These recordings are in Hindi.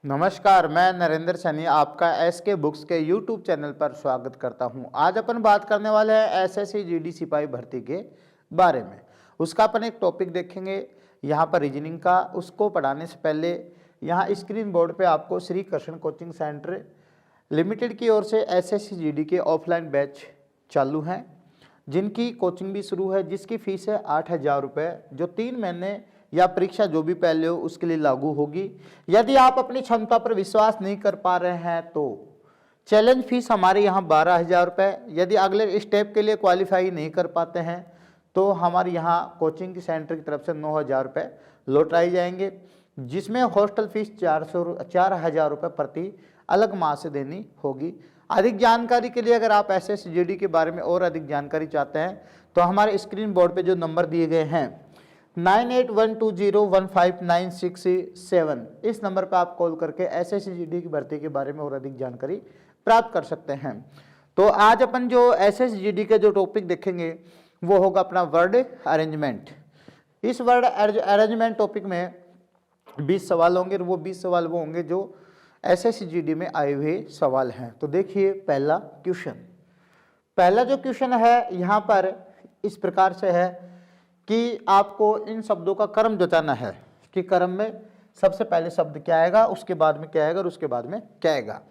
नमस्कार, मैं नरेंद्र सैनी आपका एसके बुक्स के यूट्यूब चैनल पर स्वागत करता हूं। आज अपन बात करने वाले हैं एसएससी जीडी सिपाही भर्ती के बारे में। उसका अपन एक टॉपिक देखेंगे यहां पर रीजनिंग का। उसको पढ़ाने से पहले यहां स्क्रीन बोर्ड पे आपको Shri Krishna coaching centre limited की ओर से एसएससी जीडी के ऑफलाइन बैच चालू हैं, जिनकी कोचिंग भी शुरू है, जिसकी फीस है 8,000 रुपये, जो 3 महीने या परीक्षा जो भी पहले हो उसके लिए लागू होगी। यदि आप अपनी क्षमता पर विश्वास नहीं कर पा रहे हैं तो चैलेंज फीस हमारे यहाँ 12,000 रुपये। यदि अगले स्टेप के लिए क्वालिफाई नहीं कर पाते हैं तो हमारे यहाँ कोचिंग सेंटर की तरफ से 9,000 रुपये लौटाए जाएंगे, जिसमें हॉस्टल फीस 4,000 रुपये प्रति अलग माह से देनी होगी। अधिक जानकारी के लिए अगर आप एसएसजीडी के बारे में और अधिक जानकारी चाहते हैं तो हमारे स्क्रीन बोर्ड पे जो नंबर दिए गए हैं 9812015967, इस नंबर पर आप कॉल करके एसएसजीडी की भर्ती के बारे में और अधिक जानकारी प्राप्त कर सकते हैं। तो आज अपन जो एसएसजीडी के जो टॉपिक देखेंगे वो होगा अपना वर्ड अरेंजमेंट। इस वर्ड अरेंजमेंट टॉपिक में 20 सवाल होंगे और वो 20 सवाल वो होंगे जो एसएसजीडी में आए हुए सवाल हैं। तो देखिए पहला जो क्वेश्चन है यहाँ पर इस प्रकार से है कि आपको इन शब्दों का क्रम जताना है कि क्रम में सबसे पहले शब्द क्या आएगा, उसके बाद में क्या आएगा और उसके बाद में क्या आएगा।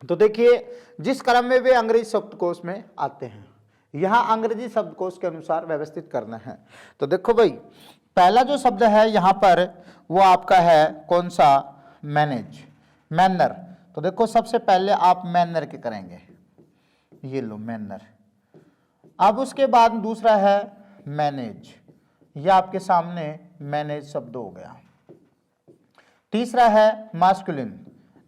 तो देखिए जिस क्रम में वे अंग्रेजी शब्दकोश में आते हैं, यहाँ अंग्रेजी शब्दकोश के अनुसार व्यवस्थित करना है। तो देखो भाई, पहला जो शब्द है यहाँ पर वो आपका है कौन सा, मैनर। तो देखो सबसे पहले आप मैनर के करेंगे, ये लो मैनर। अब उसके बाद दूसरा है मैनेज, यह आपके सामने मैनेज शब्द हो गया। तीसरा है मास्कुलिन,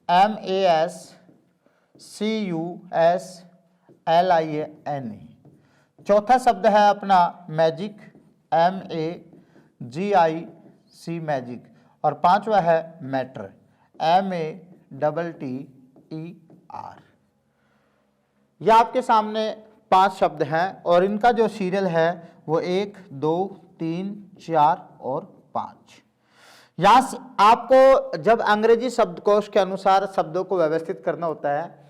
MASCUSLINE। चौथा शब्द है अपना मैजिक, MAGIC मैजिक। और पांचवा है मैटर, MATTER। यह आपके सामने 5 शब्द हैं और इनका जो सीरियल है वो 1, 2, 3, 4 और 5। यहाँ से आपको जब अंग्रेजी शब्दकोश के अनुसार शब्दों को व्यवस्थित करना होता है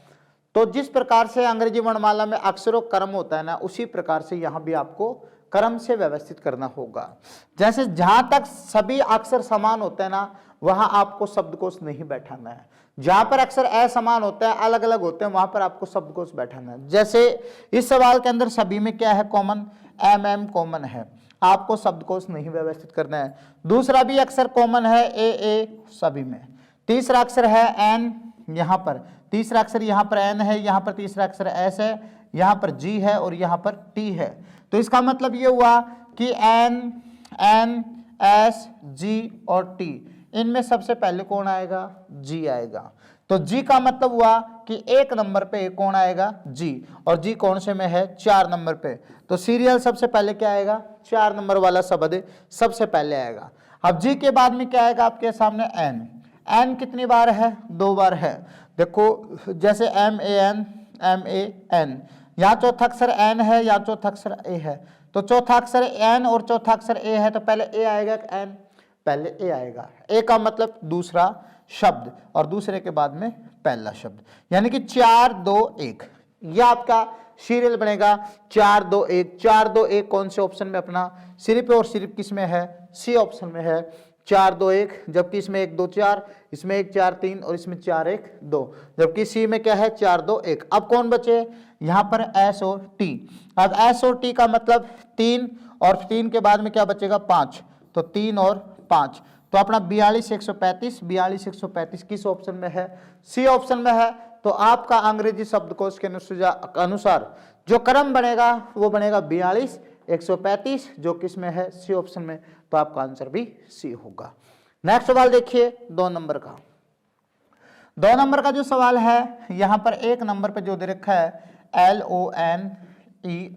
तो जिस प्रकार से अंग्रेजी वर्णमाला में अक्षरों क्रम होता है ना, उसी प्रकार से यहाँ भी आपको क्रम से व्यवस्थित करना होगा। जैसे जहां तक सभी अक्षर समान होते हैं ना, वहां आपको शब्दकोश नहीं बैठाना है। जहां पर अक्षर असमान होते हैं, अलग अलग होते हैं, वहां पर आपको शब्दकोश बैठाना है। जैसे इस सवाल के अंदर सभी में क्या है कॉमन, MM कॉमन है, आपको शब्दकोश नहीं व्यवस्थित करना है। दूसरा भी अक्षर कॉमन है, AA सभी में। तीसरा अक्षर है N, यहाँ पर तीसरा अक्षर यहाँ पर N है, यहाँ पर तीसरा अक्षर S है, यहाँ पर G है और यहाँ पर T है। तो इसका मतलब ये हुआ कि N, S, G और T, इनमें सबसे पहले कौन आएगा, G आएगा। तो G का मतलब हुआ कि 1 नंबर पे कौन आएगा, G। और G कौन से में है, 4 नंबर पे। तो सीरियल सबसे पहले क्या आएगा, 4 नंबर वाला शब्द सबसे पहले आएगा। अब G के बाद में क्या आएगा आपके सामने, N कितनी बार है, 2 बार है। देखो जैसे MAN, यहाँ चौथा अक्षर N है, यहाँ चौथा अक्षर A है। तो चौथा अक्षर N और चौथा अक्षर A है, तो पहले A आएगा कि N, पहले A आएगा। A का मतलब दूसरा शब्द और दूसरे के बाद में पहला शब्द, यानी कि 4, 2, 1, यह आपका सीरियल बनेगा। 4, 2, 1, 4, 2, 1 कौन से ऑप्शन में, अपना सिर्फ और सिर्फ किस में है, C ऑप्शन में है। 4, 2, 1, जबकि इसमें 1, 2, 4, इसमें 1, 4, 3 और इसमें 4, 1, 2, जबकि C में क्या है, 4, 2, 1। अब कौन बचे यहाँ पर, S और T। अब S और T का मतलब 3 और 3 के बाद में क्या बचेगा, 5। तो 3 और 5, तो अपना 42, 135 किस ऑप्शन में है, C ऑप्शन में है। तो आपका अंग्रेजी शब्दकोश के अनुसार जो क्रम बनेगा वो बनेगा 42, 135, जो किस में है, C ऑप्शन में। तो आपका आंसर भी C होगा। नेक्स्ट सवाल देखिए 2 नंबर का। 2 नंबर का जो सवाल है यहाँ पर 1 नंबर पे जो दे रखा है LONELY,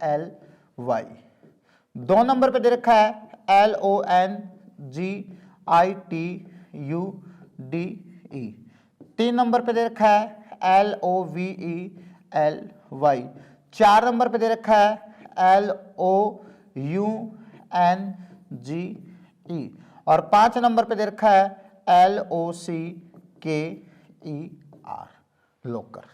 2 नंबर पे दे रखा है LONGITUDE, 3 नंबर पे दे रखा है LOVELY, 4 नंबर पे दे रखा है LOUNGE और 5 नंबर पे दे रखा है LOCKER, लोकर।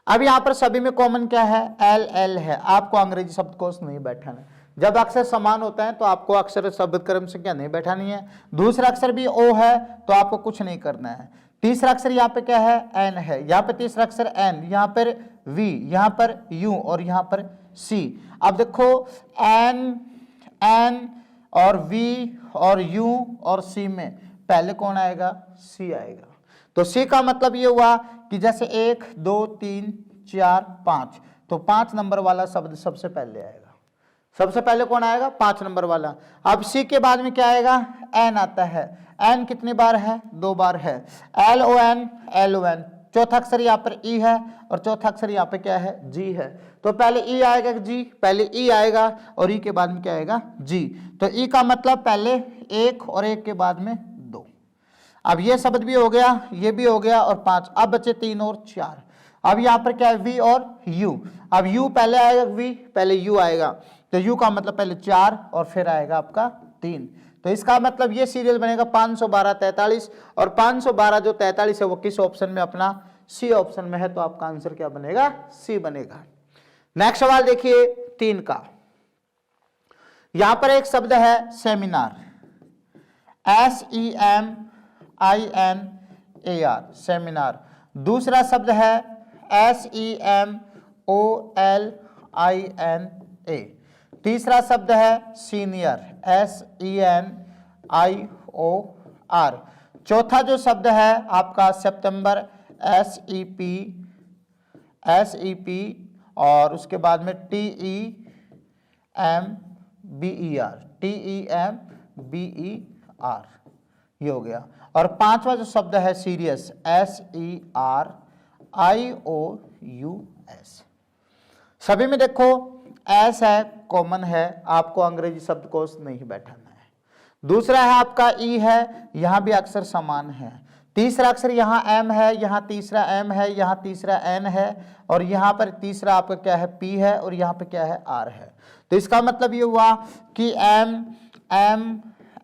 अब यहां पर सभी में कॉमन क्या है, LL है। आपको अंग्रेजी शब्दकोश नहीं बैठाना है। जब अक्षर समान होता है तो आपको अक्षर शब्द क्रम से क्या नहीं बैठानी है। दूसरा अक्षर भी O है तो आपको कुछ नहीं करना है। तीसरा अक्षर यहाँ पे क्या है, N है। यहाँ पे तीसरा अक्षर N, यहाँ पर V, यहाँ पर U और यहाँ पर C। अब देखो N और V और U और C में पहले कौन आएगा, C आएगा। तो C का मतलब ये हुआ कि जैसे 1 2 3 4 5, तो 5 नंबर वाला शब्द सबसे पहले आएगा। सबसे पहले कौन आएगा, 5 नंबर वाला। अब C के बाद में क्या आएगा, N आता है। N कितनी बार है, 2 बार है। LON, चौथा अक्षर यहाँ पर E है और चौथा अक्षर यहाँ पे क्या है, G है। तो पहले E आएगा G, पहले E आएगा और E के बाद में क्या आएगा, G। तो E का मतलब पहले 1 और 1 के बाद में 2। अब ये शब्द भी हो गया, ये भी हो गया और 5। अब बचे 3 और 4। अब यहाँ पर क्या है, V और U। अब U पहले आएगा, V पहले U आएगा। तो U का मतलब पहले 4 और फिर आएगा आपका 3। तो इसका मतलब ये सीरियल बनेगा 512 43, और 512 जो 43 है वो किस ऑप्शन में, अपना C ऑप्शन में है। तो आपका आंसर क्या बनेगा, C बनेगा। नेक्स्ट सवाल देखिए 3 का। यहां पर एक शब्द है सेमिनार, SEMINAR, सेमिनार। दूसरा शब्द है SEMOLINA। तीसरा शब्द है सीनियर, SENIOR। चौथा जो शब्द है आपका सितंबर, SEP, और उसके बाद में TEMBER, ये हो गया। और पांचवा जो शब्द है सीरियस, SERIOUS। सभी में देखो S है, कॉमन है, आपको अंग्रेजी शब्दकोश नहीं बैठाना है। दूसरा है आपका E है, यहां भी अक्षर समान है। तीसरा अक्षर यहाँ M है, यहाँ तीसरा M है, यहाँ तीसरा N है, और यहाँ पर तीसरा आपका क्या है, P है, और यहाँ पे क्या है, R है। तो इसका मतलब ये हुआ कि M,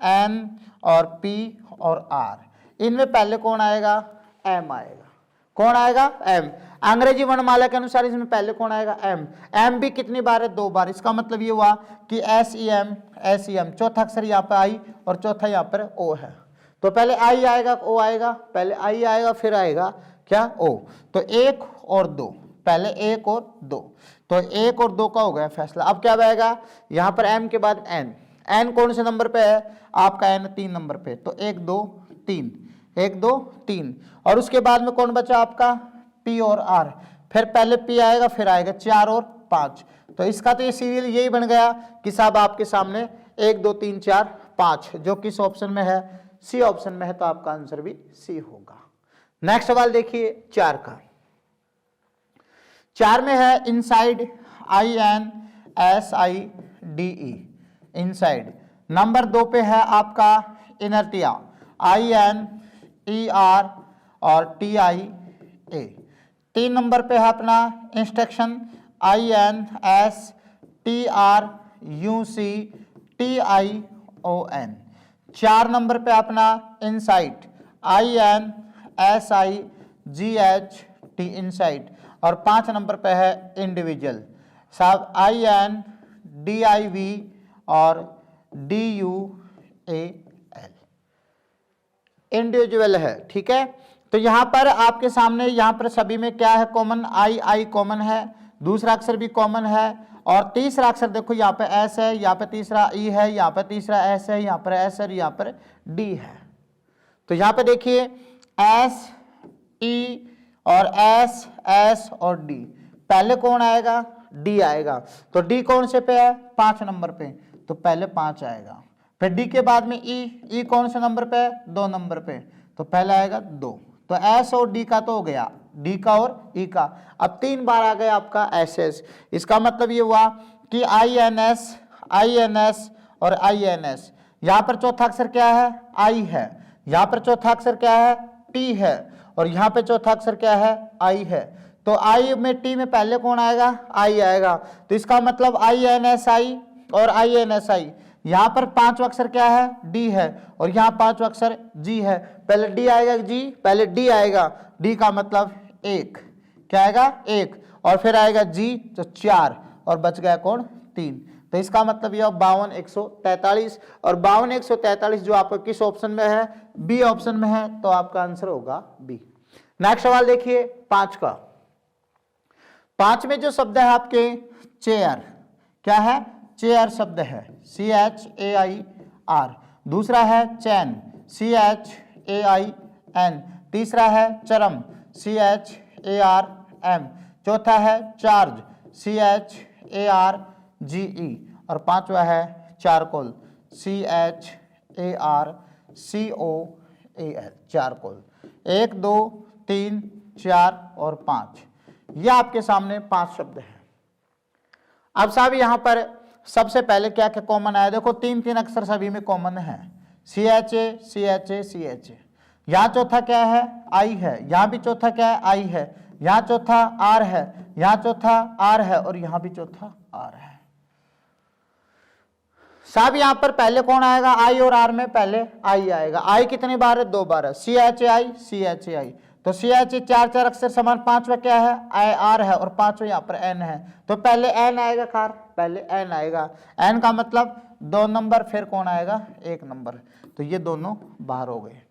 N और P और R, इनमें पहले कौन आएगा, M आएगा। कौन आएगा, M। अंग्रेजी वर्णमाला के अनुसार इसमें पहले कौन आएगा, M। M भी कितनी बार है, 2 बार। इसका मतलब ये हुआ कि SEM, चौथा अक्षर यहाँ पर I और चौथा यहाँ पर O है। तो पहले I आएगा, O आएगा, पहले I आएगा फिर आएगा क्या, O। तो 1 और 2, पहले 1 और 2, तो 1 और 2 का हो गया फैसला। अब क्या आएगा, यहाँ पर M के बाद N कौन से नंबर पे है, आपका N 3 नंबर पे। तो 1 2 3, और उसके बाद में कौन बचा आपका, P और R। फिर पहले P आएगा फिर आएगा 4 और 5। तो इसका तो ये सीरियल यही बन गया कि साहब आपके सामने 1 2 3 4 5, जो किस ऑप्शन में है, C ऑप्शन में है। तो आपका आंसर भी C होगा। नेक्स्ट सवाल देखिए 4 का। 4 में है इनसाइड, INSIDE, इनसाइड। नंबर 2 पे है आपका इनर्टिया, INER और TIA। 3 नंबर पे है अपना इंस्ट्रक्शन, INSTRUCTION। 4 नंबर पे अपना इंसाइट, INSIGHT, इंसाइट। और 5 नंबर पे है इंडिविजुअल, साहब INDIV और DUAL, इंडिविजुअल है। ठीक है, तो यहां पर आपके सामने यहां पर सभी में क्या है कॉमन, I कॉमन है, दूसरा अक्षर भी कॉमन है, और तीसरा अक्षर देखो यहाँ पे S है, यहाँ पे तीसरा E है, यहाँ पे तीसरा S है, यहाँ पर S है, यहाँ पर D है। तो यहाँ पे देखिए S, E और S, S और D, पहले कौन आएगा, D आएगा। तो D कौन से पे है, 5 नंबर पे, तो पहले 5 आएगा। फिर D के बाद में E कौन से नंबर पे है, 2 नंबर पे, तो पहले आएगा 2। तो S और D का तो हो गया, D का और E का। अब 3 बार आ गया आपका SS। इसका मतलब ये हुआ कि INS और INS। यहाँ पर चौथा अक्षर क्या है, I है, यहाँ पर चौथा अक्षर क्या है, T है, और यहाँ पे चौथा अक्षर क्या है, I है। तो I में T में पहले कौन आएगा, I आएगा। तो इसका मतलब INSI और INSI, यहाँ पर पांचवा अक्षर क्या है, डी है, और यहाँ पांचवा अक्षर जी है। पहले डी आएगा जी, पहले डी आएगा, डी का मतलब एक, क्या आएगा एक, और फिर आएगा जी तो 4, और बच गया कौन, 3। तो इसका मतलब यह 52 143, और 52 143 जो आपका किस ऑप्शन में है, बी ऑप्शन में है, तो आपका आंसर होगा बी। नेक्स्ट सवाल देखिए 5 का। 5 में जो शब्द है आपके चेयर, क्या है, चेयर शब्द है, CHAIR। दूसरा है चैन, CHAIN। तीसरा है चरम, CHARM। चौथा है चार्ज, CHARGE। और पांचवा है चारकोल, CHARCOAL, चारकोल। 1 2 3 4 और 5, यह आपके सामने 5 शब्द हैं। अब साहब यहाँ पर सबसे पहले क्या क्या कॉमन आया, देखो 3 अक्षर सभी में कॉमन है, CHA CHA CHA। यहाँ चौथा क्या है, आई है, यहाँ भी चौथा क्या है, आई है, यहाँ चौथा आर है, यहाँ चौथा आर है, और यहाँ भी चौथा आर है। साहब यहाँ पर पहले कौन आएगा, आई और आर में पहले आई आएगा। आई कितनी बार है, 2 बार है, CHAI CHAI। तो CHA 4 अक्षर समान, पांचवा क्या है, आई आर है, और पांचवा यहाँ पर एन है, तो पहले एन आएगा कार, पहले एन आएगा। एन का मतलब 2 नंबर, फिर कौन आएगा, 1 नंबर, तो ये दोनों बाहर हो गए।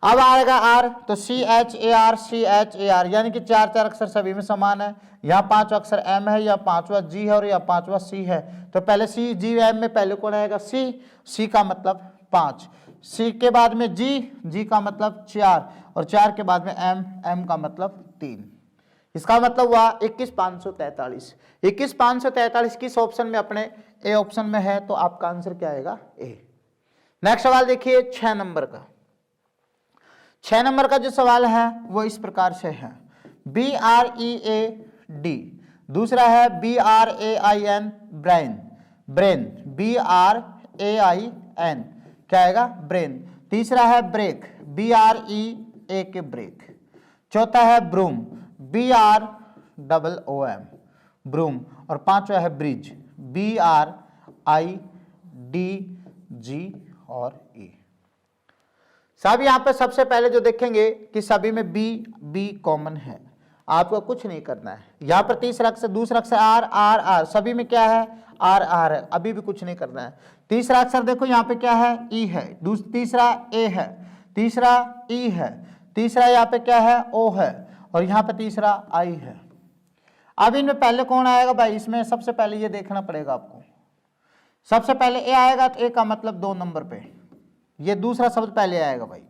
अब आएगा आर, तो CHAR CHAR, यानी कि 4 अक्षर सभी में समान है। यहाँ 5 अक्षर एम है, या 5वां जी है, और यहाँ 5वां सी है, तो पहले सी जी एम में पहले कौन आएगा, सी, सी का मतलब 5, सी के बाद में जी, जी का मतलब 4, और 4 के बाद में एम, एम का मतलब 3। इसका मतलब हुआ 21543। 21543 किस ऑप्शन में, अपने ए ऑप्शन में है, तो आपका आंसर क्या आएगा, ए। नेक्स्ट सवाल देखिए 6 नंबर का। 6 नंबर का जो सवाल है वो इस प्रकार से है, BREAD। दूसरा है BRAIN, ब्रेन, ब्रेन, BRAIN, क्या आएगा, ब्रेन। तीसरा है ब्रेक, BREAK, ब्रेक। चौथा है ब्रूम, BROOM, ब्रूम। और पांचवा है ब्रिज, BRIDG और E। साहब यहाँ पे सबसे पहले जो देखेंगे कि सभी में बी कॉमन है, आपको कुछ नहीं करना है। यहाँ पर तीसरा अक्षर, दूसरा अक्षर आर आर आर, सभी में क्या है, आर आर है, अभी भी कुछ नहीं करना है। तीसरा अक्षर देखो यहाँ पे क्या है, ई है, तीसरा ए है, तीसरा ई है, तीसरा यहाँ पे क्या है, ओ है, और यहाँ पे तीसरा आई है। अब इनमें पहले कौन आएगा भाई, इसमें सबसे पहले ये देखना पड़ेगा आपको। सबसे पहले ए आएगा, तो ए का मतलब 2 नंबर पे, ये दूसरा शब्द पहले आएगा भाई,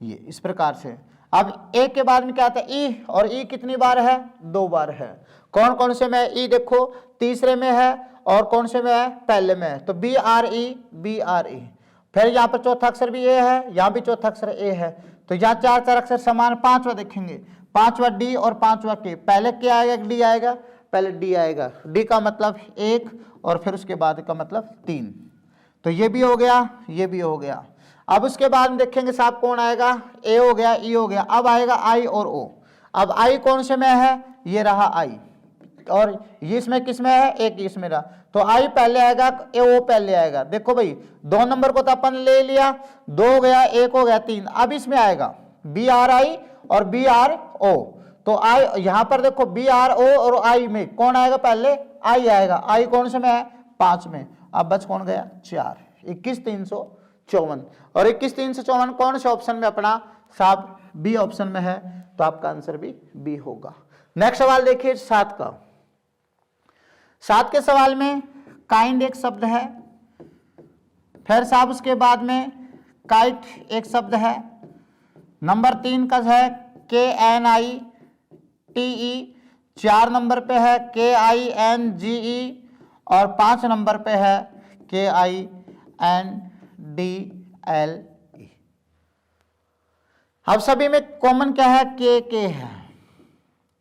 ये इस प्रकार से। अब ए के बाद में क्या आता है, ई, और ई कितनी बार है, 2 बार है। कौन कौन से में, ई देखो तीसरे में है, और कौन से में है, पहले में है, तो BRE। फिर यहाँ पर चौथा अक्षर भी ए है, यहाँ भी चौथा अक्षर ए है, तो यहाँ 4 अक्षर समान। पांचवा देखेंगे, पांचवा डी और पांचवा के, पहले क्या आएगा, डी आएगा, पहले डी आएगा, डी का मतलब 1, और फिर उसके बाद का मतलब 3, तो ये भी हो गया, ये भी हो गया। अब उसके बाद में देखेंगे साहब कौन आएगा, ए हो गया, ई हो गया, अब आएगा आई और ओ। अब आई कौन से में है, ये रहा आई, और ये इसमें किस में है, एक इसमें रहा, तो आई पहले आएगा, ए ओ पहले आएगा। देखो भाई 2 नंबर को तो अपन ले लिया, 2 हो गया, 1 हो गया, 3। अब इसमें आएगा BRI और BRO, तो आई यहाँ पर देखो BRO और आई में कौन आएगा, पहले आई आएगा, आई कौन से में है, 5 में। अब बच कौन गया, 4, 21354, और 21354 कौन से ऑप्शन में अपना, साहब बी ऑप्शन में है, तो आपका आंसर भी बी होगा। नेक्स्ट सवाल देखिए 7 का। 7 के सवाल में काइंड एक शब्द है, फिर साहब उसके बाद में काइट एक शब्द है, नंबर 3 का है KNITE, 4 नंबर पे है KINGE, और 5 नंबर पे है KINDLE। अब सभी में कॉमन क्या है, के है।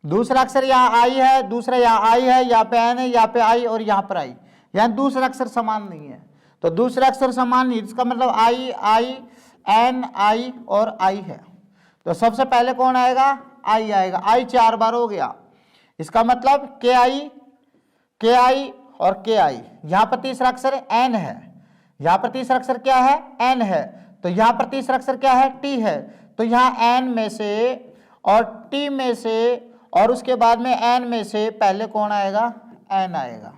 दूसरा अक्षर यहाँ आई है, दूसरा यहाँ आई है, यहाँ पे एन है, यहाँ पे आई, और यहाँ पर आई, यहाँ दूसरा अक्षर समान नहीं है, तो दूसरा अक्षर समान नहीं, इसका मतलब आई आई एन आई और आई है, तो सबसे पहले कौन आएगा, आई आएगा। आई 4 बार हो गया, इसका मतलब के आई और के आई। यहाँ पर तीसरा अक्षर एन है, यहाँ पर तीसरा अक्षर क्या है, एन है। तो यहाँ पर तीसरा अक्षर क्या है, टी है। तो यहाँ एन में से और टी में से और उसके बाद में एन में से पहले कौन आएगा, एन आएगा।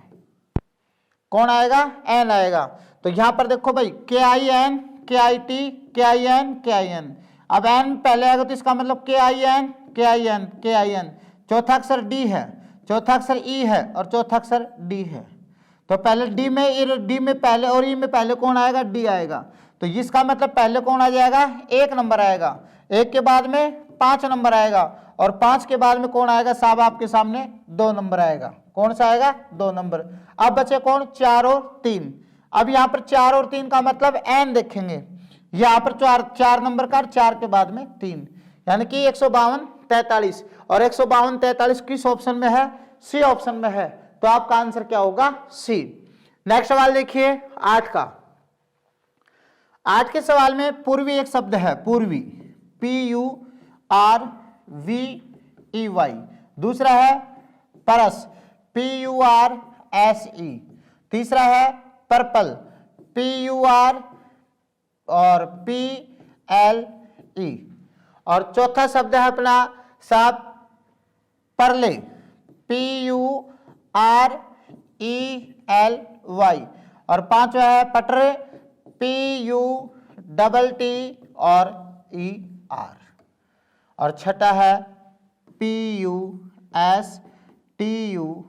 कौन आएगा, एन आएगा। तो यहाँ पर देखो भाई, के आई एन, के आई टी, के आई एन, के आई एन। अब एन पहले आएगा तो इसका मतलब के आई एन, के आई एन, के आई एन। चौथा अक्षर डी है, चौथा अक्षर ई है और चौथा अक्षर डी है। तो पहले डी में पहले और ई में पहले कौन आएगा, डी आएगा। तो इसका मतलब पहले कौन आ जाएगा, एक नंबर आएगा। एक के बाद में 5 नंबर आएगा और 5 के बाद में कौन आएगा साहब, आपके सामने 2 नंबर आएगा। कौन सा आएगा, 2 नंबर। अब बचे कौन, 4 और 3। अब यहाँ पर 4 और 3 का मतलब एन देखेंगे, यहाँ पर 4 नंबर का, 4 के बाद में 3, यानी कि 152 43। और 152 43 किस ऑप्शन में है, सी ऑप्शन में है। तो आपका आंसर क्या होगा, सी। नेक्स्ट सवाल देखिए 8 का। 8 के सवाल में पूर्वी एक शब्द है, पूर्वी, PURVEY। दूसरा है परस, PURSE। तीसरा है पर्पल, PUR और PLE। और चौथा शब्द है अपना साहब परले, PURELY। और पांचवा है पटर, PUTT और ER। और छठा है PUSTULE।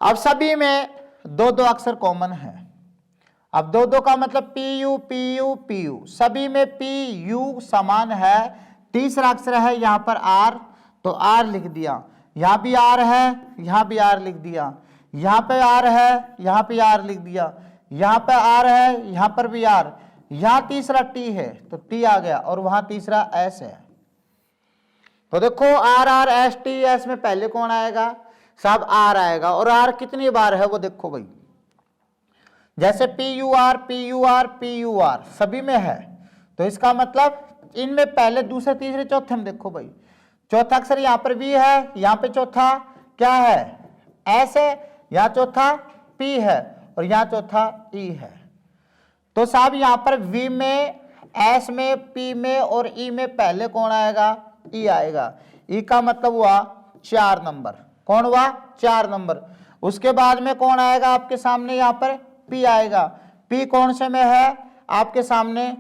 अब सभी में 2-2 अक्षर कॉमन है। अब 2-2 का मतलब PU PU PU, सभी में PU समान है। तीसरा अक्षर है यहाँ पर R, तो R लिख दिया। यहाँ भी R है, यहाँ भी R लिख दिया। यहाँ पे R है, यहाँ पे R लिख दिया। यहाँ पे R है, यहाँ पर भी R। यहाँ तीसरा T है तो T आ गया और वहां तीसरा S है। तो देखो RRSTS में पहले कौन आएगा साहब, R आएगा। और R कितनी बार है वो देखो भाई, जैसे PUR PUR PUR सभी में है। तो इसका मतलब इनमें पहले दूसरे तीसरे चौथे में देखो भाई, चौथा अक्षर यहाँ पर V है, यहाँ पे चौथा क्या है, S है, यहाँ चौथा P है और यहाँ चौथा E है। तो साहब यहाँ पर V में, S में, P में और E में पहले कौन आएगा, E आएगा। E का मतलब हुआ 4 नंबर। कौन हुआ, 4 नंबर। उसके बाद में कौन आएगा आपके सामने, यहाँ पर P आएगा। P कौन से में है आपके सामने,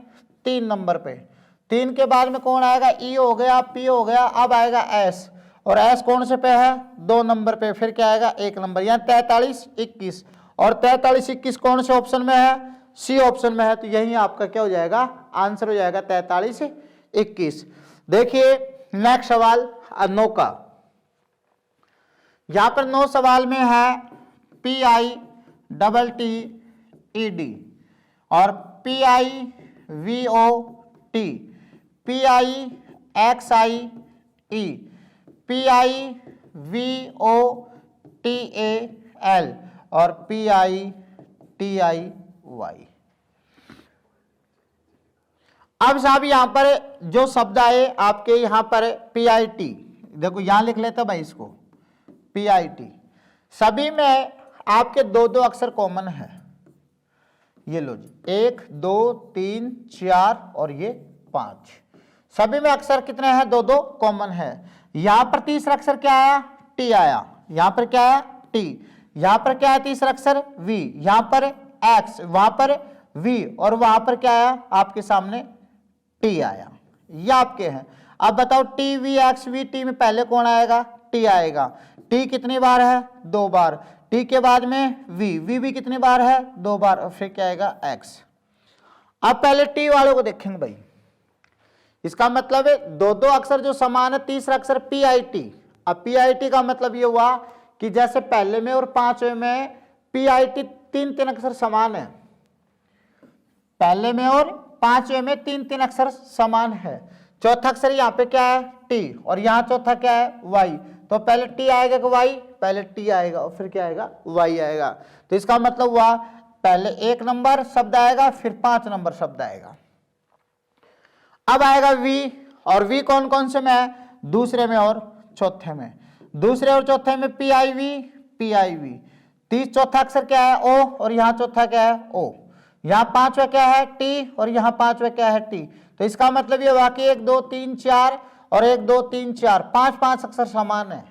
3 नंबर पे। 3 के बाद में कौन आएगा, E हो गया, P हो गया। अब आएगा S, और S कौन से पे है, 2 नंबर पे। फिर क्या आएगा, 1 नंबर। यहाँ 43 21 और 43 21 कौन से ऑप्शन में है, सी ऑप्शन में है। तो यही आपका क्या हो जाएगा, आंसर हो जाएगा 43 21। देखिए नेक्स्ट सवाल 9 का। यहां पर 9 सवाल में है PITTED और PIVOT, PIXIE, PIVOTAL और PITIY। अब साहब यहां पर जो शब्द आए आपके, यहां पर PIT, देखो यहां लिख लेते भाई इसको, PIT। सभी में आपके 2-2 अक्षर कॉमन है। ये लो जी, 1 2 3 4 और ये 5। सभी में अक्षर कितने हैं, 2-2 कॉमन है। यहां पर तीसरा अक्षर क्या आया, T आया। यहां पर क्या आया, T। यहां पर क्या है तीसरा अक्षर, V। यहां पर X, वहां पर V और वहां पर क्या आया आपके सामने, T आया। ये आपके हैं। अब बताओ TVXVT में पहले कौन आएगा, T आएगा। T कितनी बार है, 2 बार। T के बाद में V भी कितनी बार है, 2 बार। और फिर क्या आएगा, X। अब पहले T वालों को देखेंगे भाई, इसका मतलब है 2-2 अक्षर जो समान है। तीसरा अक्षर PIT। अब PIT का मतलब ये हुआ कि जैसे पहले में और 5वें में PIT 3-3 अक्षर समान है। पहले में और 5वें में 3-3 अक्षर समान है। चौथा अक्षर यहाँ पे क्या है, T, और यहाँ चौथा क्या है, Y। तो पहले T आएगा कि Y, पहले T आएगा और फिर क्या आएगा, Y आएगा। तो इसका मतलब हुआ पहले 1 नंबर शब्द आएगा, फिर 5 नंबर शब्द आएगा। अब आएगा V, और V कौन कौन से में है, दूसरे में और चौथे में। दूसरे और चौथे में PIV PIV। चौथा अक्षर क्या है O, और यहाँ चौथा क्या है O। यहाँ पांचवा क्या है T, और यहाँ पांचवा क्या है T। तो इसका मतलब ये हुआ कि 1 2 3 4 और 1 2 3 4, 5 अक्षर समान है।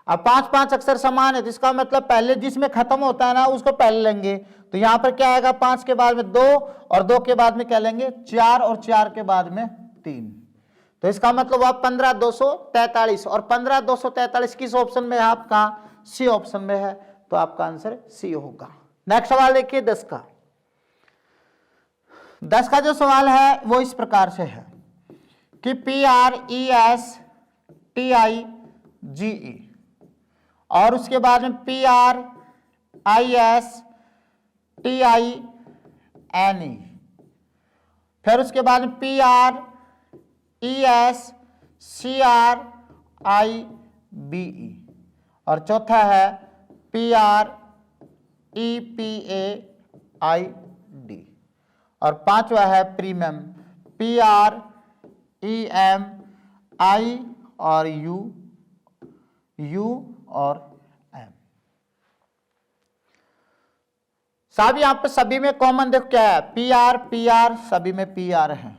अब 5 अक्षर समान है तो इसका मतलब पहले जिसमें खत्म होता है ना उसको पहले लेंगे। तो यहाँ पर क्या आएगा, 5 के बाद में 2, और 2 के बाद में क्या लेंगे 4, और 4 के बाद में 3। तो इसका मतलब आप 15,243, और 15,243 किस ऑप्शन में है आपका, सी ऑप्शन में है। तो आपका आंसर सी होगा। नेक्स्ट सवाल देखिए 10 का। 10 का जो सवाल है वो इस प्रकार से है कि PRESTIGE और उसके बाद में PRISTINE, फिर उसके बाद में PRESCRIBE, और चौथा है PREPAID, और पांचवा है प्रीमियम PREMI और U और M। साहब यहां पे सभी में कॉमन देखो क्या है, PR सभी में PR है।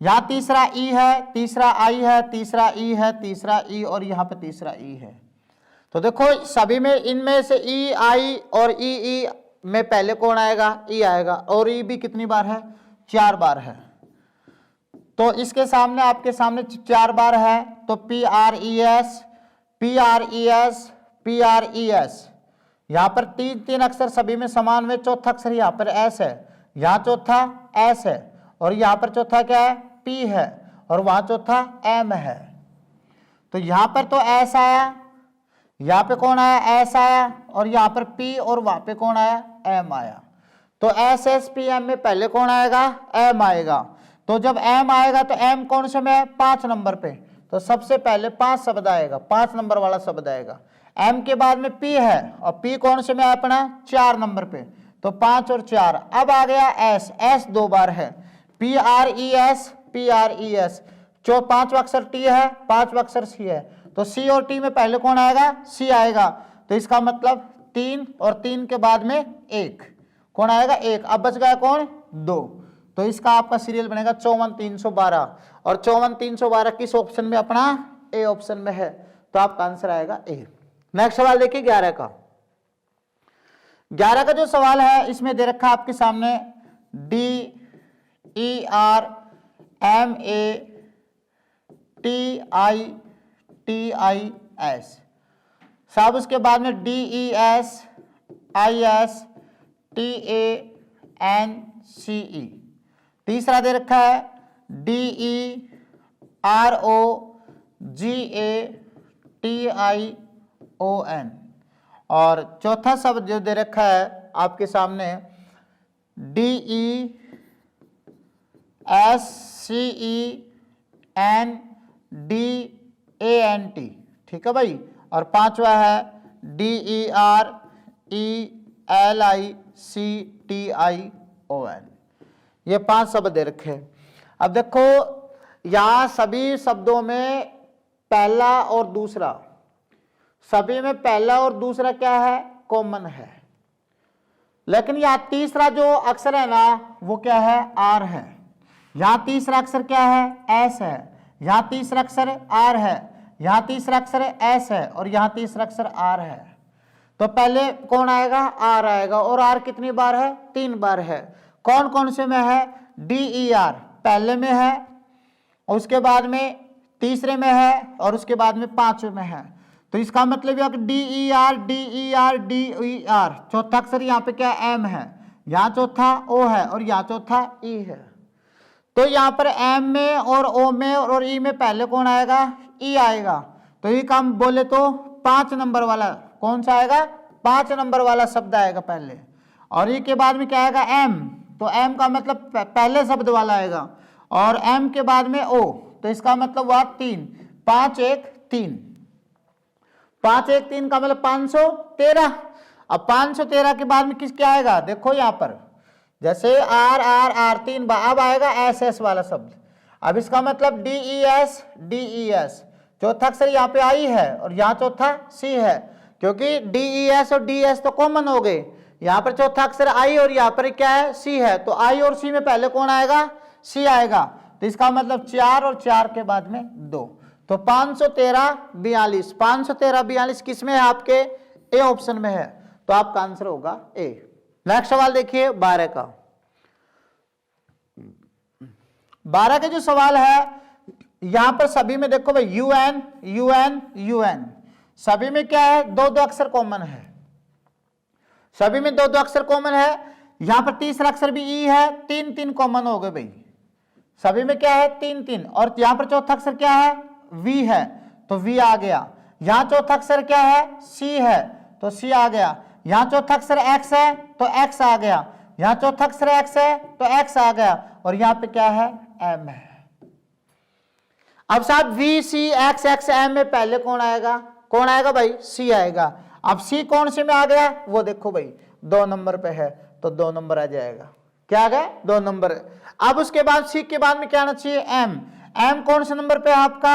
यहां तीसरा E है, तीसरा I है, तीसरा E है, तीसरा E, और यहां पे तीसरा E है। तो देखो सभी में इनमें से E I और E में पहले कौन आएगा, E आएगा, और E भी कितनी बार है, 4 बार है। तो इसके सामने आपके सामने 4 बार है, तो PRES यहाँ पर 3 अक्षर सभी में समान में, चौथा अक्षर यहाँ पर S है, यहाँ चौथा S है, और यहाँ पर चौथा क्या है P है, और वहां चौथा M है। तो यहाँ पर तो S आया, यहाँ पे कौन आया S आया, और यहाँ पर P, और वहां पे कौन आया M आया। तो SSPM में पहले कौन आएगा, M आएगा। तो जब M आएगा तो M कौन से में है, 5 नंबर पे, तो सबसे पहले 5 शब्द आएगा, 5 नंबर वाला शब्द आएगा। M के बाद में P है, और P कौन से में है अपना, 4 नंबर पे, तो 5 और 4। अब आ गया S 2 बार है, PRES, जो 5वां अक्षर T है, 5वां अक्षर C है, तो C और T में पहले कौन आएगा, C आएगा। तो इसका मतलब 3, और 3 के बाद में 1 कौन आएगा, 1। अब बच गया कौन, 2। तो इसका आपका सीरियल बनेगा 54,312, और 54,312 किस ऑप्शन में अपना, ए ऑप्शन में है। तो आपका आंसर आएगा ए। नेक्स्ट सवाल देखिए 11 का। 11 का जो सवाल है इसमें दे रखा आपके सामने DERMATITIS, साहब उसके बाद में DESISTANCE, तीसरा दे रखा है DEROGATION, और चौथा शब्द जो दे रखा है आपके सामने DESCENDANT, ठीक है भाई, और पांचवा है DERELICTION। ये 5 शब्द दे रखे हैं। अब देखो यहां सभी शब्दों में पहला और दूसरा, सभी में पहला और दूसरा क्या है, कॉमन है, लेकिन यहां तीसरा जो अक्षर है ना वो क्या है, R है। यहां तीसरा अक्षर क्या है, S है, यहां तीसरा अक्षर R है, यहां तीसरा अक्षर S है, और यहां तीसरा अक्षर R है। तो पहले कौन आएगा, R आएगा, और R कितनी बार है, 3 बार है। कौन कौन से में है, DER पहले में है, और उसके बाद में तीसरे में है, और उसके बाद में 5वें में है। तो इसका मतलब यह DER, चौथा अक्षर यहाँ पे क्या M है, यहाँ चौथा O है, और यहाँ चौथा E है। तो यहाँ पर M में और O में और E में पहले कौन आएगा, E आएगा। तो ये काम बोले तो 5 नंबर वाला कौन सा आएगा, 5 नंबर वाला शब्द आएगा पहले, और E के बाद में क्या आएगा, M। तो M का मतलब पहले शब्द वाला आएगा, और M के बाद में O, तो इसका मतलब हुआ 3, 5 1 3, 5 1 3 का मतलब 513। अब 513 के बाद में किस क्या आएगा, देखो यहाँ पर जैसे R 3 बार, अब आएगा SS वाला शब्द। अब इसका मतलब DES, चौथा अक्षर यहाँ पे I है, और यहाँ चौथा C है, क्योंकि DES और DS तो कॉमन हो गए। यहां पर चौथा अक्षर I और यहां पर क्या है C है, तो I और C में पहले कौन आएगा, C आएगा। तो इसका मतलब 4 और 4 के बाद में 2, तो 513 42, 513 42 किस में है आपके, ए ऑप्शन में है, तो आपका आंसर होगा ए। नेक्स्ट सवाल देखिए 12 का। 12 के जो सवाल है यहां पर सभी में देखो भाई UN UN UN, सभी में क्या है, दो दो अक्षर कॉमन है, सभी में दो दो अक्षर कॉमन है। यहां पर तीसरा अक्षर भी ई है, तीन तीन कॉमन हो गए भाई, सभी में क्या है तीन तीन। और यहां पर चौथा अक्षर क्या है, वी है, तो वी आ गया। यहां चौथा अक्षर क्या है, सी है, तो सी आ गया। यहां चौथा अक्षर एक्स है, तो एक्स आ गया। यहां चौथा अक्षर एक्स है, तो एक्स आ गया। और यहां पे क्या है, एम है। अब साहब V C X X M में पहले कौन आएगा, कौन आएगा भाई, सी आएगा। अब सी कौन से में आ गया, वो देखो भाई 2 नंबर पे है, तो 2 नंबर आ जाएगा। क्या आ गया, 2 नंबर। अब उसके बाद सी के बाद में क्या आना चाहिए, एम। एम कौन से नंबर पे है आपका,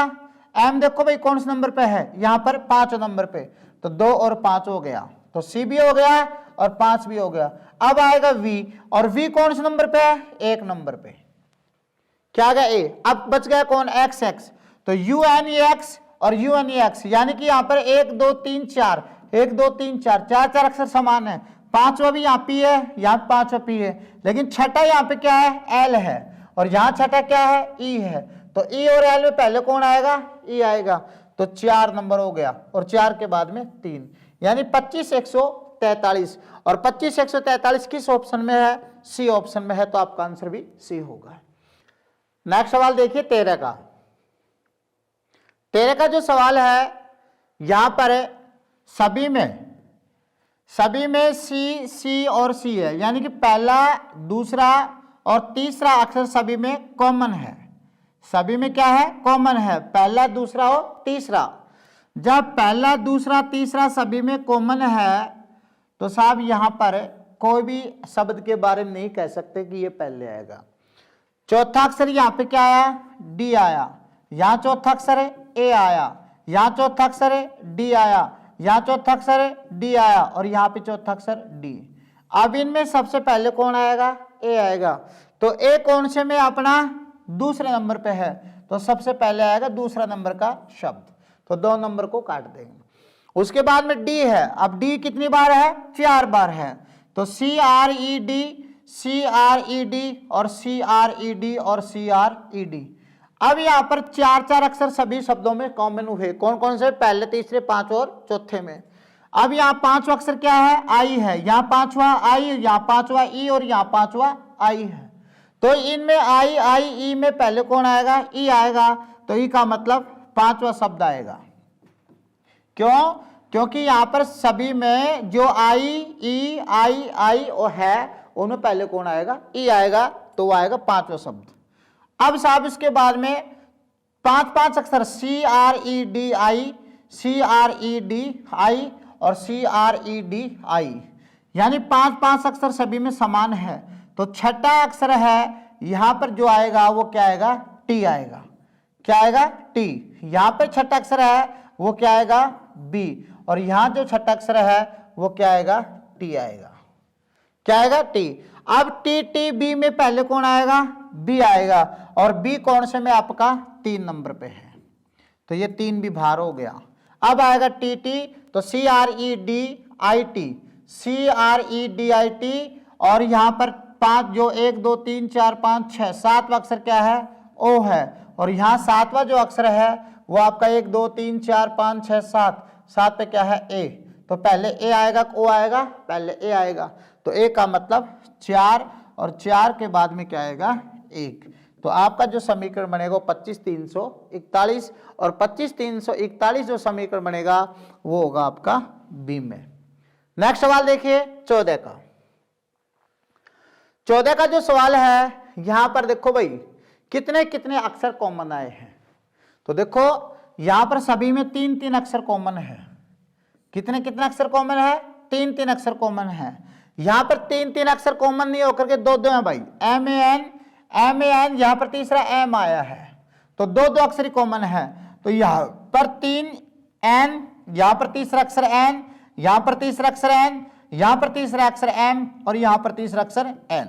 एम देखो भाई कौन से नंबर पे है, यहां पर 5 नंबर पे, तो 2 और 5 हो गया, तो सी भी हो गया और 5 भी हो गया। अब आएगा वी, और वी कौन से नंबर पे है, 1 नंबर पे, क्या आ गया ए। अब बच गया कौन, एक्स एक्स, तो UNEX और UNEX, यानी कि यहां पर 1 2 3 4, 1 2 3 4, 4 अक्षर समान है। पांचवा भी यहाँ पी है, यहाँ पांचवा पी है, लेकिन छठा यहाँ पे क्या है, एल है, और यहाँ छठा क्या है, ई है। तो ई और एल में पहले कौन आएगा, ई आएगा, तो 4 नंबर हो गया, और 4 के बाद में 3, यानी 25 143। और 25 143 किस ऑप्शन में है, सी ऑप्शन में है, तो आपका आंसर भी सी होगा। नेक्स्ट सवाल देखिए 13 का। 13 का जो सवाल है यहां पर सभी में सी सी और सी है, यानी कि पहला दूसरा और तीसरा अक्षर सभी में कॉमन है। सभी में क्या है, कॉमन है, पहला दूसरा और तीसरा। जब पहला दूसरा तीसरा सभी में कॉमन है, तो साहब यहां पर कोई भी शब्द के बारे में नहीं कह सकते कि ये पहले आएगा। चौथा अक्षर यहां पे क्या आया, डी आया, यहां चौथा अक्षर है ए आया, यहां चौथा अक्षर है डी आया, यहां चौथा अक्षर है डी आया, और यहां पे चौथा अक्षर डी। अब इनमें सबसे पहले कौन आएगा, ए आएगा। तो ए कौन से में अपना दूसरे नंबर पे है, तो सबसे पहले आएगा दूसरा नंबर का शब्द, तो 2 नंबर को काट देंगे। उसके बाद में डी है, अब डी कितनी बार है, 4 बार है, तो CRED CRED और CRED और CRED। अब यहाँ पर 4 अक्षर सभी शब्दों में कॉमन हुए, कौन कौन से, पहले तीसरे 5 और चौथे में। अब यहाँ 5वां अक्षर क्या है, आई है, यहाँ 5वां आई, यहाँ 5वां ई और यहाँ 5वां आई है। तो इनमें आई आई ई में पहले कौन आएगा, ई आएगा, तो ई का मतलब 5वां शब्द आएगा। क्यों, क्योंकि यहाँ पर सभी में जो आई ई आई आई और है उनमें पहले कौन आएगा, ई आएगा, तो वो आएगा 5वां शब्द। अब साहब इसके बाद में 5 अक्षर CREDI CREDI और CREDI, यानी 5 अक्षर सभी में समान है। तो छठा अक्षर है यहां पर जो आएगा वो क्या आएगा, टी आएगा। क्या आएगा, टी। यहां पर छठा अक्षर है वो क्या आएगा, बी, और यहां जो छठा अक्षर है वो क्या आएगा, टी आएगा। क्या आएगा, टी। अब टी टी बी में पहले कौन आएगा, बी आएगा, और बी कौन से में आपका 3 नंबर पे है, तो ये 3 भी बाहर हो गया। अब आएगा टी टी, तो CREDIT CREDIT, और यहां पर 5 जो 1 2 3 4 5 6 7वां अक्षर क्या है, ओ है, और यहां 7वां जो अक्षर है वो आपका 1 2 3 4 5 6 7 पे क्या है, ए, तो पहले ए आएगा, ओ आएगा, पहले ए आएगा, तो ए का मतलब 4, और 4 के बाद में क्या आएगा, 1। तो आपका जो समीकरण बनेगा 25 341, और 25 341 जो समीकरण बनेगा वो होगा आपका बी में। नेक्स्ट सवाल देखिए 14 का। 14 का जो सवाल है यहां पर देखो भाई कितने कितने अक्षर कॉमन आए हैं, तो देखो यहां पर सभी में 3 अक्षर कॉमन है। कितने कितने अक्षर कॉमन है, 3 अक्षर कॉमन है। यहां पर 3 अक्षर कॉमन नहीं होकर के 2 हैं भाई, MAN, यहां पर तीसरा M आया है, तो 2 अक्षर कॉमन है। तो यहां पर 3 N, यहां पर तीसरा अक्षर N, यहां पर तीसरा अक्षर एन, यहां पर तीसरा अक्षर एम और यहां पर तीसरा अक्षर एन।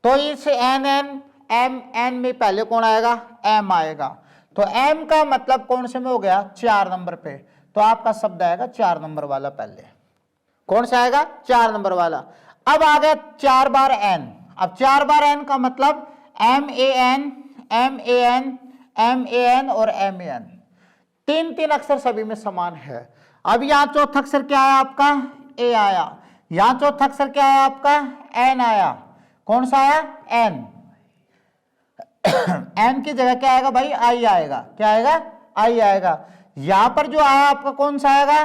तो इस एन एन एम एन में पहले कौन आएगा? एम आएगा। तो एम का मतलब कौन से में हो गया? 4 नंबर पे। तो आपका शब्द आएगा 4 नंबर वाला। पहले कौन सा आएगा? 4 नंबर वाला। अब आ गया 4 बार एन। अब 4 बार एन का मतलब M A N, M A N, M A N और एम ए एन, तीन तीन अक्षर सभी में समान है। अब यहां चौथा अक्षर क्या आया आपका? ए आया। यहां चौथा अक्षर क्या आया आपका? एन आया। कौन सा आया? एन। एन की जगह क्या आएगा भाई? आई आएगा। क्या आएगा? आई आएगा। यहां पर जो आया आपका कौन सा आएगा?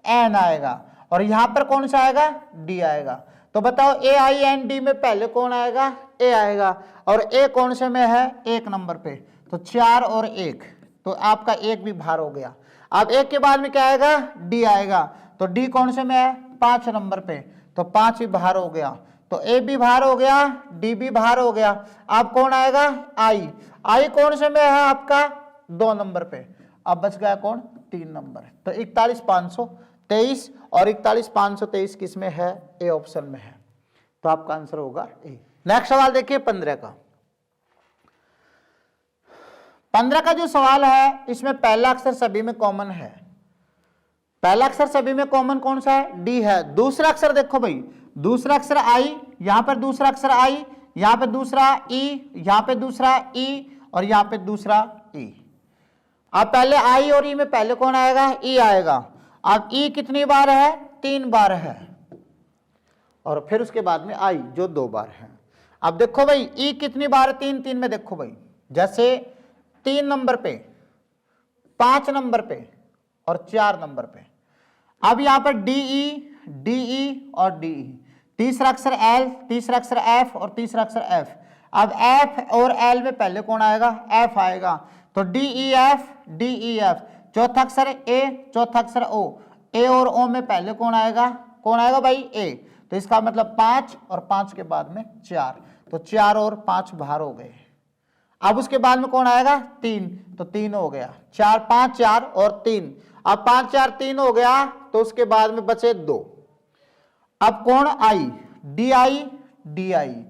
एन आएगा। और यहां पर कौन सा आएगा? डी आएगा। तो बताओ ए आई एन डी में पहले कौन आएगा? ए आएगा। और ए कौन से में है? 1 नंबर पे। तो 4 और 1, तो आपका 1 भी बाहर हो गया। अब 1 के बाद में क्या आएगा? डी आएगा। तो डी कौन से में है? 5 नंबर पे। तो 5 भी बाहर हो गया। तो ए भी बाहर हो गया, डी भी बाहर हो गया। अब कौन आएगा? आई। आई कौन से में है आपका? 2 नंबर पे। अब बच गया कौन? 3 नंबर। तो 41,523 और 41,523 किस में है? ए ऑप्शन में है। तो आपका आंसर होगा ए। नेक्स्ट सवाल देखिए 15 का। 15 का जो सवाल है इसमें पहला अक्षर सभी में कॉमन है। पहला अक्षर सभी में कॉमन कौन सा है? डी है। दूसरा अक्षर देखो भाई, दूसरा अक्षर आई, यहां पर दूसरा अक्षर आई, यहां पे दूसरा ई, यहां पे दूसरा ई और यहां पे दूसरा ई। अब पहले आई और ई में पहले कौन आएगा? ई आएगा। अब ई कितनी बार है? 3 बार है। और फिर उसके बाद में आई जो 2 बार है। अब देखो भाई ई कितनी बार? 3 3 में देखो भाई, जैसे 3 नंबर पे, 5 नंबर पे और 4 नंबर पे। अब यहां पर डीई और डीई, तीसरा अक्षर एल, तीसरा अक्षर एफ और तीसरा अक्षर एफ। अब एफ और एल में पहले कौन आएगा? एफ आएगा। तो डीई एफ। चौथा अक्षर ए, चौथा अक्षर ओ। ए और ओ में पहले कौन आएगा? कौन आएगा भाई? ए। तो इसका मतलब 5 और 5 के बाद में 4। तो 4 और 5 बाहर हो गए। अब उसके बाद में कौन आएगा? 3। तो 3 हो गया। 4 5 4 और 3। अब 5 4 3 हो गया। तो उसके बाद में बचे 2। अब कौन? आई, डी आई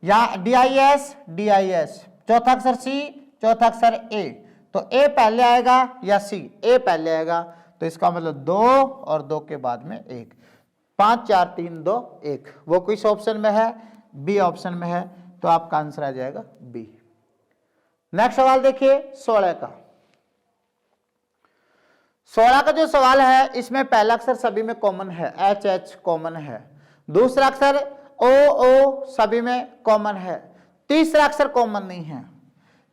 या डी आई एस। चौथा अक्षर सी, चौथा अक्षर ए। तो ए पहले आएगा या सी? ए पहले आएगा। तो इसका मतलब 2 और 2 के बाद में 1। 5 4 3 2 1। वो किस ऑप्शन में है? बी ऑप्शन में है। तो आपका आंसर आ जाएगा बी। नेक्स्ट सवाल देखिए 16 का। 16 का जो सवाल है इसमें पहला अक्षर सभी में कॉमन है, एच एच कॉमन है। दूसरा अक्षर ओ ओ सभी में कॉमन है। तीसरा अक्षर कॉमन नहीं है।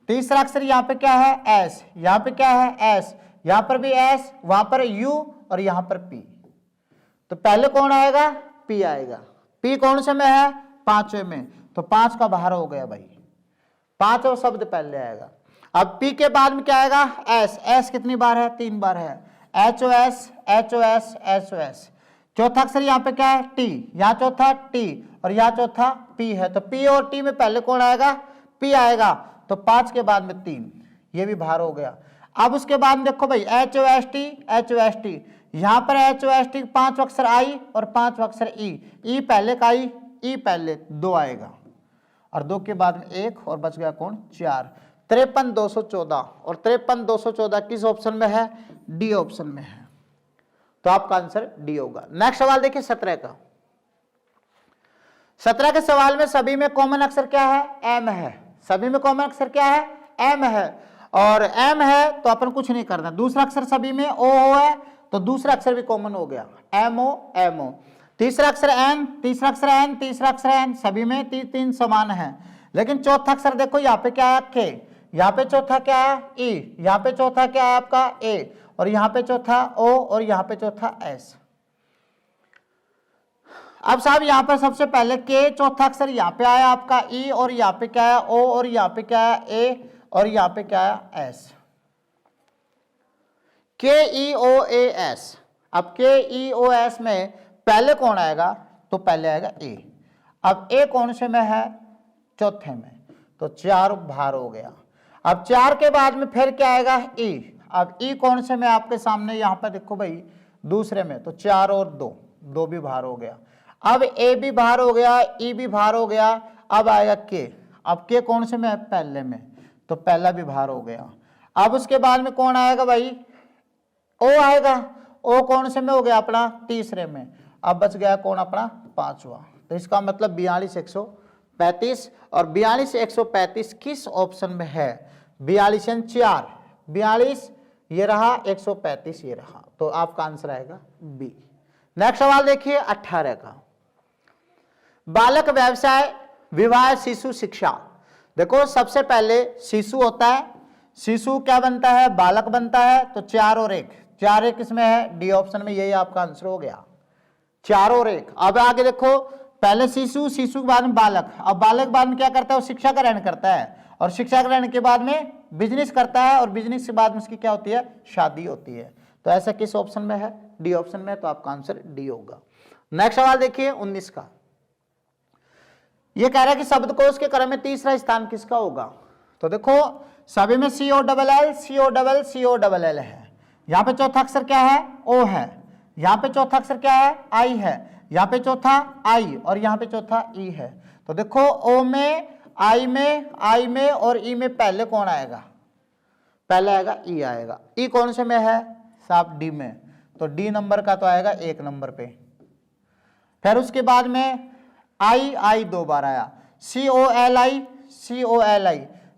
तीसरा अक्षर यहाँ पे क्या है? एस। यहाँ पे क्या है? एस। यहाँ पर भी एस, वहां पर यू और यहाँ पर पी। तो पहले कौन आएगा? पी आएगा। पी कौन से में है? 5वें में। तो 5 का बाहर हो गया भाई। 5 और शब्द पहले आएगा। अब पी के बाद में क्या आएगा? एस। एस कितनी बार है? 3 बार है। H O S, H O S, H O S. चौथा अक्षर यहाँ पे क्या है? टी। यहाँ चौथा टी और यहाँ चौथा पी है। तो पी और टी में पहले कौन आएगा? पी आएगा। तो 5 के बाद में 3, ये भी बाहर हो गया। अब उसके बाद में देखो भाई H O S T, H O S T. यहाँ पर एच ओ एस टी 5 अक्षर आई और 5 अक्षर ई। ई पहले का आई, ई पहले 2 आएगा और 2 के बाद में 1 और बच गया कौन? 4। 53,214 और 53,214 किस ऑप्शन में है? डी ऑप्शन में है। तो आपका आंसर डी होगा। नेक्स्ट सवाल देखिए 17 का। 17 के सवाल में सभी में कॉमन अक्षर क्या है? एम है। सभी में कॉमन अक्षर क्या है? एम है। और एम है तो अपन कुछ नहीं करना। दूसरा अक्षर सभी में ओ है तो दूसरा अक्षर भी कॉमन हो गया, एम ओ। तीसरा अक्षर एन, तीसरा अक्षर एन, तीसरा अक्षर एन, सभी में 3 समान है। लेकिन चौथा अक्षर देखो यहाँ पे क्या है? के। यहाँ पे चौथा क्या है? ई। यहाँ पे चौथा क्या है आपका? ए। और यहाँ पे चौथा ओ और यहाँ पे चौथा एस। अब साहब यहाँ पर सबसे पहले के, चौथा अक्षर यहाँ पे आया आपका ई और यहाँ पे क्या है? ओ और यहाँ पे क्या है? ए और यहाँ पे क्या है? एस। के ई ओ ए एस। अब के ई ओ एस में पहले कौन आएगा? तो पहले आएगा ए। अब ए कौन से में है? चौथे में। तो 4 बाहर हो गया। अब 4 के बाद में फिर क्या आएगा? ई। अब ई कौन से में आपके सामने यहाँ पर देखो भाई दूसरे में, तो 4 और 2, 2 भी बाहर हो गया। अब ए भी बाहर हो गया, ई भी बाहर हो गया, अब आएगा के। अब के कौन से में है? पहले में, तो पहला भी बाहर हो गया। अब उसके बाद में कौन आएगा भाई? ओ आएगा। ओ कौन से में हो गया? अपना तीसरे में। अब बच गया कौन? अपना पांचवा। तो इसका मतलब 42 135, और 42 135 किस ऑप्शन में है? 42 4, 42 ये रहा, 135 ये रहा, तो आपका आंसर आएगा बी। नेक्स्ट सवाल देखिए 18 का, बालक व्यवसाय विवाह शिशु शिक्षा। देखो सबसे पहले शिशु होता है, शिशु क्या बनता है? बालक बनता है, तो 4 और 1, 4 1 किसमें है? डी ऑप्शन में, यही आपका आंसर हो गया, 4 और 1। अब आगे देखो, पहले शिशु, शिशु के बाद में बालक, अब बालक बाद में क्या करता है? वो शिक्षा ग्रहण करता है, और शिक्षा ग्रहण के बाद में बिजनेस करता है, और बिजनेस के बाद में उसकी क्या होती है? शादी होती है। तो ऐसा किस ऑप्शन में है? डी ऑप्शन में, तो आपका आंसर डी होगा। नेक्स्ट सवाल देखिए 19 का, ये कह रहा है कि शब्दकोश के क्रम में तीसरा स्थान किसका होगा? तो देखो सभी में COLL COLL है, यहाँ पे चौथा अक्षर क्या है? O है, यहाँ पे चौथा अक्षर क्या है? I है, यहाँ पे चौथा I, और यहाँ पे चौथा E है। तो देखो O में, I में और E में पहले कौन आएगा? पहले आएगा E आएगा। E कौन से में है? साहब D में, तो D नंबर का तो आएगा 1 नंबर पे। फिर उसके बाद में I 2 बार आया, COLI,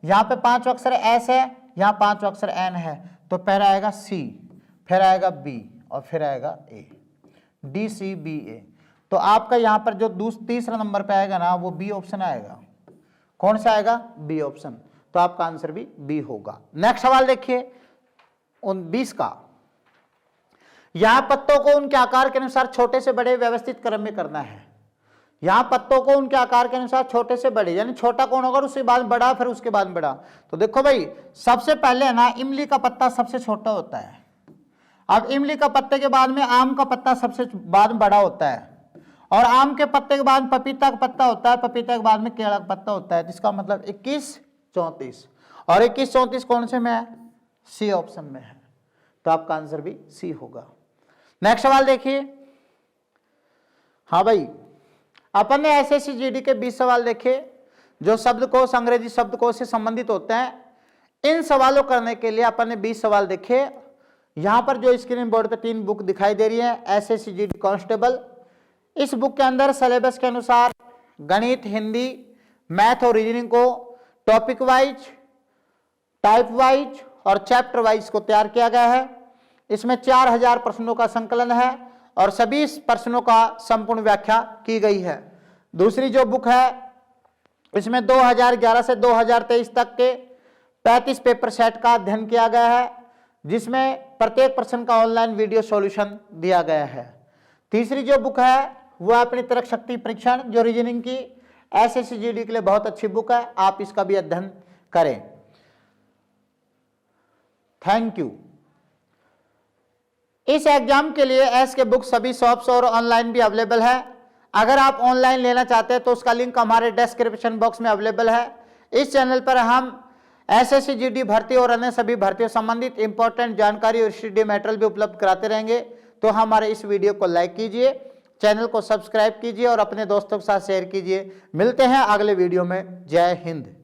यहाँ पे 5 अक्षर S है, यहाँ 5 अक्षर N है, तो पहला आएगा C, फिर आएगा B, और फिर आएगा A, DCBA। तो आपका यहाँ पर जो तीसरा नंबर पे आएगा ना, वो B ऑप्शन आएगा। कौन सा आएगा? B option. तो आपका आंसर भी B होगा। नेक्स्ट सवाल देखिए 19 का, यहाँ पत्तों को उनके आकार के अनुसार छोटे से बड़े व्यवस्थित क्रम में करना है। यहाँ पत्तों को उनके आकार के अनुसार छोटे से बड़े, यानी छोटा कौन होगा? उसके बाद बड़ा, फिर उसके बाद बड़ा। तो देखो भाई, सबसे पहले ना इमली का पत्ता सबसे छोटा होता है। अब इमली का पत्ते के बाद में आम का पत्ता सबसे बाद में बड़ा होता है, और आम के पत्ते के बाद पपीता का पत्ता होता है, पपीता के बाद में केला का पत्ता होता है। इसका मतलब 21 34, और 21 34 कौन से में है? सी ऑप्शन में है। तो आपका आंसर भी सी होगा। नेक्स्ट सवाल देखिए। हाँ भाई, अपन ने SSC GD के 20 सवाल देखे जो शब्दकोश, अंग्रेजी शब्दकोश से संबंधित होते हैं। इन सवालों करने के लिए अपन ने 20 सवाल देखे। यहाँ पर जो स्क्रीन बोर्ड पे 3 बुक दिखाई दे रही है, SSC GD कांस्टेबल। इस बुक के अंदर सिलेबस के अनुसार गणित, हिंदी, मैथ और रीजनिंग को टॉपिक वाइज, टाइप वाइज और चैप्टर वाइज को तैयार किया गया है। इसमें 4000 प्रश्नों का संकलन है और सभी प्रश्नों का संपूर्ण व्याख्या की गई है। दूसरी जो बुक है, इसमें 2011 से 2023 तक के 35 पेपर सेट का अध्ययन किया गया है, जिसमें प्रत्येक प्रश्न का ऑनलाइन वीडियो सॉल्यूशन दिया गया है। तीसरी जो बुक है वो अपनी तर्क शक्ति परीक्षण, जो रीजनिंग की SSC GD के लिए बहुत अच्छी बुक है, आप इसका भी अध्ययन करें। Thank you. इस एग्जाम के लिए एस के बुक सभी शॉप्स और ऑनलाइन भी अवेलेबल है। अगर आप ऑनलाइन लेना चाहते हैं तो उसका लिंक हमारे डिस्क्रिप्शन बॉक्स में अवेलेबल है। इस चैनल पर हम SSC GD भर्ती और अन्य सभी भर्तियों संबंधित इंपॉर्टेंट जानकारी और स्टडी मटेरियल भी उपलब्ध कराते रहेंगे। तो हमारे इस वीडियो को लाइक कीजिए, चैनल को सब्सक्राइब कीजिए और अपने दोस्तों के साथ शेयर कीजिए। मिलते हैं अगले वीडियो में। जय हिंद।